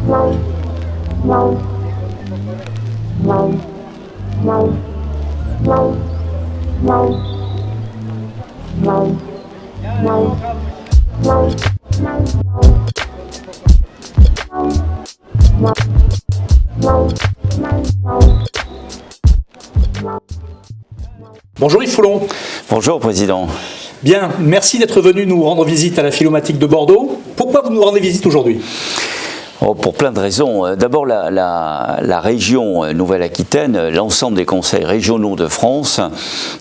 Bonjour Yves Foulon. Bonjour Président. Bien, merci d'être venu nous rendre visite à la Philomatique de Bordeaux. Pourquoi vous nous rendez visite aujourd'hui ? Pour plein de raisons. D'abord, la région Nouvelle-Aquitaine, l'ensemble des conseils régionaux de France,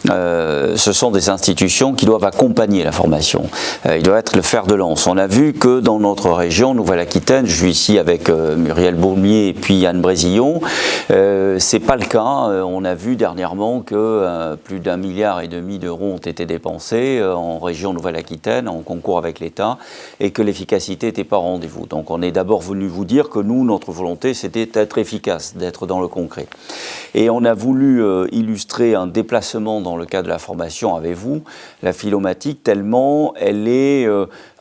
ce sont des institutions qui doivent accompagner la formation. Ils doivent être le fer de lance. On a vu que dans notre région Nouvelle-Aquitaine, je suis ici avec Muriel Bourmier et puis Anne Brésillon, c'est pas le cas. On a vu dernièrement que plus d'1,5 milliard d'euros ont été dépensés en région Nouvelle-Aquitaine, en concours avec l'État, et que l'efficacité n'était pas au rendez-vous. Donc on est d'abord venu vous dire que nous, notre volonté, c'était d'être efficace, d'être dans le concret. Et on a voulu illustrer un déplacement dans le cadre de la formation avec vous, la Philomatique, tellement elle est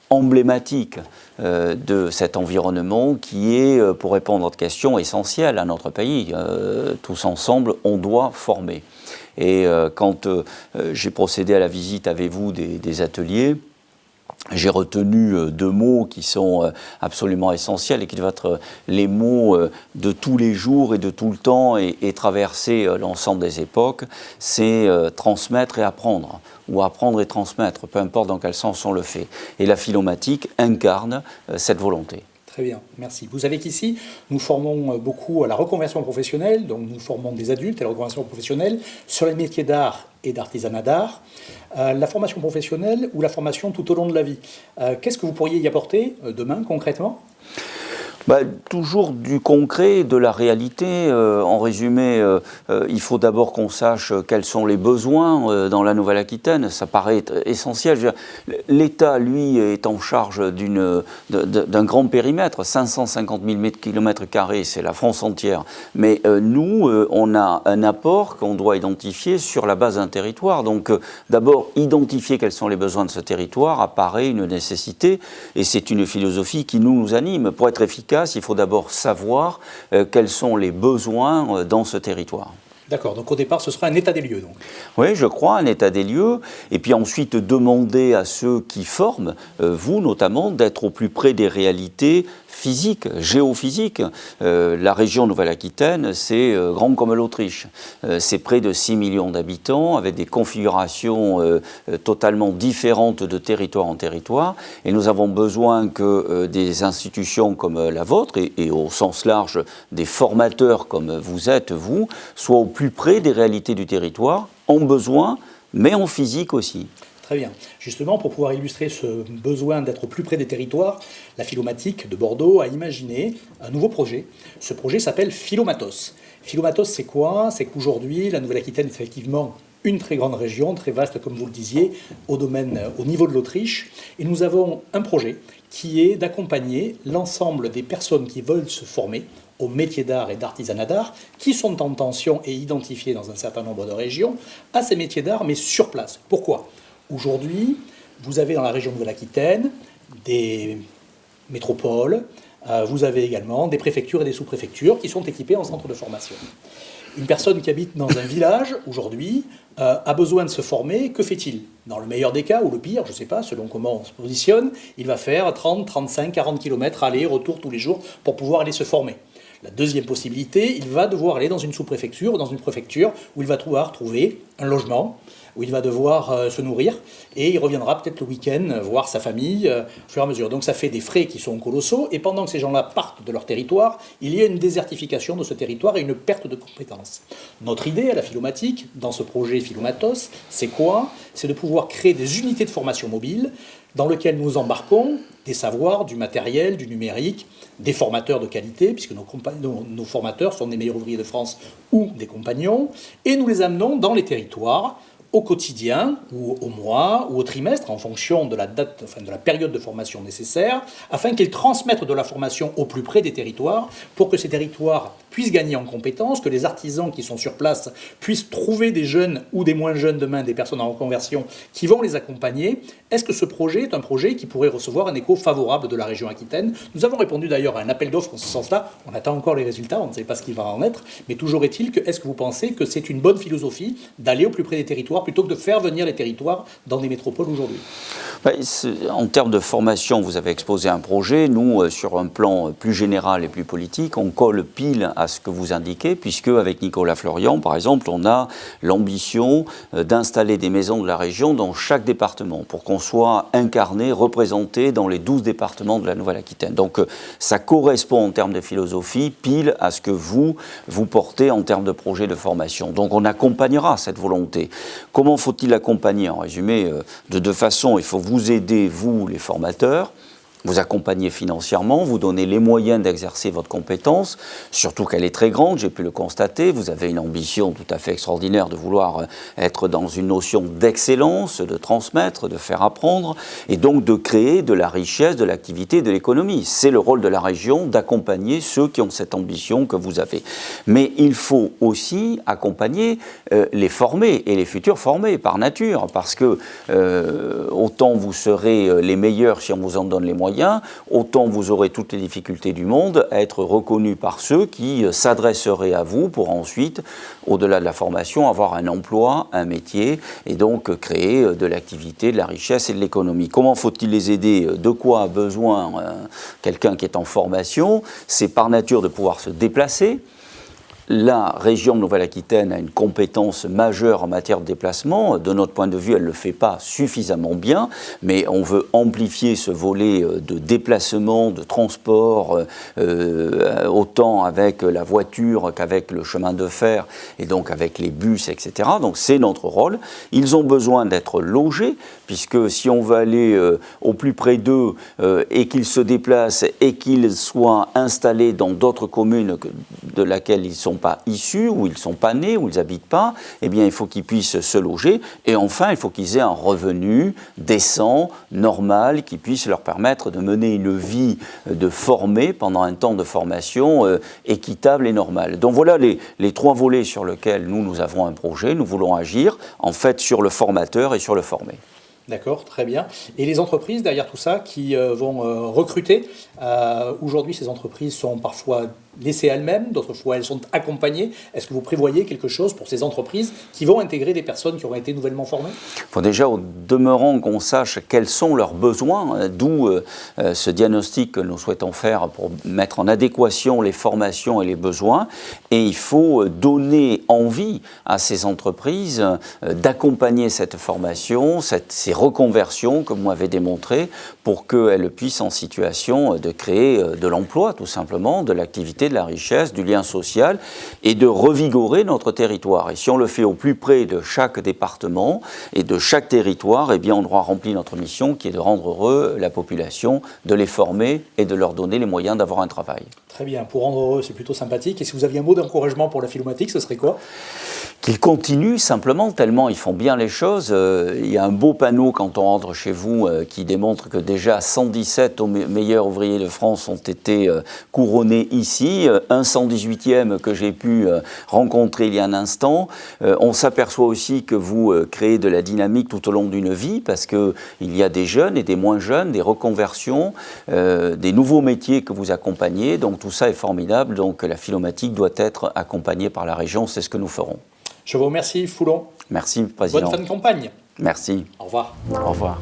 emblématique de cet environnement qui est, pour répondre à votre question, essentiel à notre pays. Tous ensemble, on doit former. Et quand j'ai procédé à la visite avec vous des ateliers, j'ai retenu 2 mots qui sont absolument essentiels et qui doivent être les mots de tous les jours et de tout le temps et traverser l'ensemble des époques, c'est transmettre et apprendre, ou apprendre et transmettre, peu importe dans quel sens on le fait. Et la Philomatique incarne cette volonté. Très bien, merci. Vous savez qu'ici, nous formons beaucoup à la reconversion professionnelle, donc nous formons des adultes à la reconversion professionnelle sur les métiers d'art et d'artisanat d'art, la formation professionnelle ou la formation tout au long de la vie. Qu'est-ce que vous pourriez y apporter demain concrètement ? Toujours du concret, de la réalité. En résumé, il faut d'abord qu'on sache quels sont les besoins dans la Nouvelle-Aquitaine. Ça paraît essentiel. L'État, lui, est en charge d'un grand périmètre, 550 000 km², c'est la France entière. Mais nous, on a un apport qu'on doit identifier sur la base d'un territoire. Donc d'abord, identifier quels sont les besoins de ce territoire apparaît une nécessité, et c'est une philosophie qui nous anime. Pour être efficace, il faut d'abord savoir quels sont les besoins dans ce territoire. D'accord, donc au départ, ce sera un état des lieux. Donc. Oui, je crois, un état des lieux. Et puis ensuite, demander à ceux qui forment, vous notamment, d'être au plus près des réalités physiques, géophysiques. La région Nouvelle-Aquitaine, c'est grand comme l'Autriche. C'est près de 6 millions d'habitants, avec des configurations totalement différentes de territoire en territoire. Et nous avons besoin que des institutions comme la vôtre, et au sens large des formateurs comme vous êtes, vous, soient au plus près des réalités du territoire, en besoin, mais en physique aussi. Très bien. Justement, pour pouvoir illustrer ce besoin d'être au plus près des territoires, la Philomatique de Bordeaux a imaginé un nouveau projet. Ce projet s'appelle Philomatos. Philomatos, c'est quoi ? C'est qu'aujourd'hui, la Nouvelle-Aquitaine est effectivement une très grande région, très vaste, comme vous le disiez, au niveau de l'Autriche. Et nous avons un projet qui est d'accompagner l'ensemble des personnes qui veulent se former aux métiers d'art et d'artisanat d'art, qui sont en tension et identifiés dans un certain nombre de régions, à ces métiers d'art, mais sur place. Pourquoi ? Aujourd'hui, vous avez dans la région de l'Aquitaine des métropoles, vous avez également des préfectures et des sous-préfectures qui sont équipées en centres de formation. Une personne qui habite dans un village, aujourd'hui, a besoin de se former, que fait-il ? Dans le meilleur des cas, ou le pire, je ne sais pas, selon comment on se positionne, il va faire 30, 35, 40 km aller-retour tous les jours pour pouvoir aller se former. La deuxième possibilité, il va devoir aller dans une sous-préfecture ou dans une préfecture où il va pouvoir trouver un logement, où il va devoir se nourrir, et il reviendra peut-être le week-end voir sa famille au fur et à mesure. Donc ça fait des frais qui sont colossaux, et pendant que ces gens-là partent de leur territoire, il y a une désertification de ce territoire et une perte de compétences. Notre idée à la Philomatique, dans ce projet Philomatos, c'est quoi ? C'est de pouvoir créer des unités de formation mobile dans lesquelles nous embarquons des savoirs, du matériel, du numérique, des formateurs de qualité, puisque nos formateurs sont des meilleurs ouvriers de France ou des compagnons, et nous les amenons dans les territoires, au quotidien, ou au mois, ou au trimestre, en fonction de la date, enfin de la période de formation nécessaire, afin qu'ils transmettent de la formation au plus près des territoires, pour que ces territoires puissent gagner en compétences, que les artisans qui sont sur place puissent trouver des jeunes ou des moins jeunes demain, des personnes en reconversion qui vont les accompagner. Est-ce que ce projet est un projet qui pourrait recevoir un écho favorable de la région Aquitaine? Nous avons répondu d'ailleurs à un appel d'offres en ce sens-là. On attend encore les résultats, on ne sait pas ce qu'il va en être, mais toujours est-il que est-ce que vous pensez que c'est une bonne philosophie d'aller au plus près des territoires plutôt que de faire venir les territoires dans des métropoles aujourd'hui? En termes de formation, vous avez exposé un projet. Nous, sur un plan plus général et plus politique, on colle pile à ce que vous indiquez, puisque avec Nicolas Florian, par exemple, on a l'ambition d'installer des maisons de la région dans chaque département pour qu'on soit incarné, représenté dans les 12 départements de la Nouvelle-Aquitaine. Donc ça correspond en termes de philosophie pile à ce que vous portez en termes de projet de formation. Donc on accompagnera cette volonté. Comment faut-il l'accompagner? En résumé, de deux façons. Il faut vous aider, vous, les formateurs, vous accompagner financièrement, vous donner les moyens d'exercer votre compétence, surtout qu'elle est très grande, j'ai pu le constater, vous avez une ambition tout à fait extraordinaire de vouloir être dans une notion d'excellence, de transmettre, de faire apprendre, et donc de créer de la richesse, de l'activité, de l'économie. C'est le rôle de la région d'accompagner ceux qui ont cette ambition que vous avez. Mais il faut aussi accompagner les formés et les futurs formés par nature, parce que autant vous serez les meilleurs si on vous en donne les moyens, autant vous aurez toutes les difficultés du monde à être reconnus par ceux qui s'adresseraient à vous pour ensuite, au-delà de la formation, avoir un emploi, un métier et donc créer de l'activité, de la richesse et de l'économie. Comment faut-il les aider? De quoi a besoin quelqu'un qui est en formation? C'est par nature de pouvoir se déplacer. La région Nouvelle-Aquitaine a une compétence majeure en matière de déplacement. De notre point de vue, elle ne le fait pas suffisamment bien, mais on veut amplifier ce volet de déplacement, de transport, autant avec la voiture qu'avec le chemin de fer et donc avec les bus, etc. Donc c'est notre rôle. Ils ont besoin d'être logés, puisque si on veut aller au plus près d'eux et qu'ils se déplacent et qu'ils soient installés dans d'autres communes de laquelle ils sont pas issus, où ils ne sont pas nés, où ils n'habitent pas, eh bien il faut qu'ils puissent se loger. Et enfin, il faut qu'ils aient un revenu décent, normal, qui puisse leur permettre de mener une vie de formés pendant un temps de formation équitable et normal. Donc voilà les trois volets sur lesquels nous avons un projet. Nous voulons agir, en fait, sur le formateur et sur le formé. D'accord, très bien. Et les entreprises derrière tout ça qui vont recruter, aujourd'hui ces entreprises sont parfois laissées elles-mêmes, d'autres fois elles sont accompagnées. Est-ce que vous prévoyez quelque chose pour ces entreprises qui vont intégrer des personnes qui auront été nouvellement formées? Il faut déjà au demeurant qu'on sache quels sont leurs besoins, d'où ce diagnostic que nous souhaitons faire pour mettre en adéquation les formations et les besoins. Et il faut donner envie à ces entreprises d'accompagner cette formation, ces reconversions, comme vous m'avez démontré, pour qu'elles puissent en situation de créer de l'emploi, tout simplement, de l'activité, de la richesse, du lien social, et de revigorer notre territoire. Et si on le fait au plus près de chaque département et de chaque territoire, eh bien on aura rempli notre mission, qui est de rendre heureux la population, de les former et de leur donner les moyens d'avoir un travail. Très bien, pour rendre heureux, c'est plutôt sympathique. Et si vous aviez un mot d'encouragement pour la Philomatique, ce serait quoi? Qu'ils continuent simplement, tellement ils font bien les choses. Il y a un beau panneau quand on rentre chez vous qui démontre que déjà 117 meilleurs ouvriers de France ont été couronnés ici, un 118e que j'ai pu rencontrer il y a un instant. On s'aperçoit aussi que vous créez de la dynamique tout au long d'une vie, parce qu'il y a des jeunes et des moins jeunes, des reconversions, des nouveaux métiers que vous accompagnez. Donc tout ça est formidable. Donc la Philomatique doit être accompagnée par la région. C'est ce que nous ferons. Je vous remercie, Foulon. Merci, Président. Bonne fin de campagne. Merci. Au revoir. Au revoir.